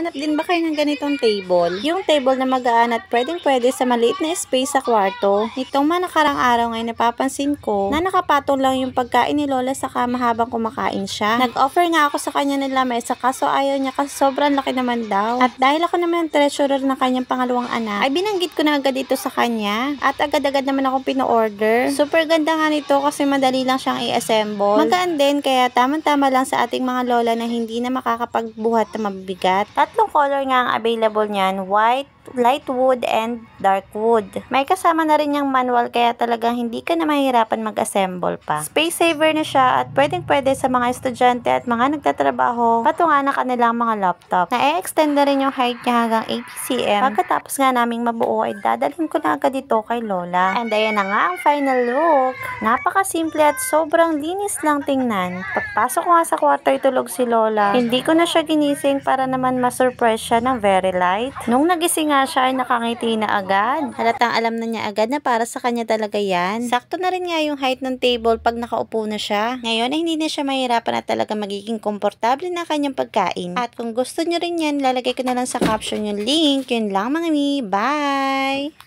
Naghahanap din ba kayo ng ganitong table? Yung table na magaan at pwedeng-pwede sa maliit na space sa kwarto. Nitong mga nakarang araw ngayon napapansin ko na nakapatong lang yung pagkain ni Lola sa kama habang kumakain siya. Nag-offer nga ako sa kanya ng lamesa kaso ayaw niya kasi sobrang laki naman daw. At dahil ako naman treasurer ng kanyang pangalawang anak, ay binanggit ko na agad ito sa kanya. At agad-agad naman akong pino-order. Super ganda nga nito kasi madali lang siyang i-assemble. Magaan din kaya tamang-tama lang sa ating mga lola na hindi na makakapagbuhat na mabigat. Tatlong color nga ang available niyan, white, light wood, and dark wood. May kasama na rin yung manual kaya talagang hindi ka na mahirapan mag-assemble pa. Space saver na siya at pwedeng-pwede sa mga estudyante at mga nagtatrabaho patungan na kanilang mga laptop. Na-extend na rin yung height niya hanggang 80 cm. Pagkatapos nga naming mabuo ay dadalhin ko na agad ito kay Lola. And ayan na nga ang final look. Napakasimple at sobrang linis lang tingnan. Pagpasok ko nga sa kwarto ay tulog si Lola. Hindi ko na siya ginising para naman ma-surprise siya ng very light. Nung nagising nga siya ay nakangiti na agad. Halatang alam na niya agad na para sa kanya talaga yan. Sakto na rin nga yung height ng table pag nakaupo na siya. Ngayon ay hindi na siya mahirapan at talaga magiging komportable na kanyang pagkain. At kung gusto nyo rin yan, lalagay ko na lang sa caption yung link. Yun lang mga mi. Bye!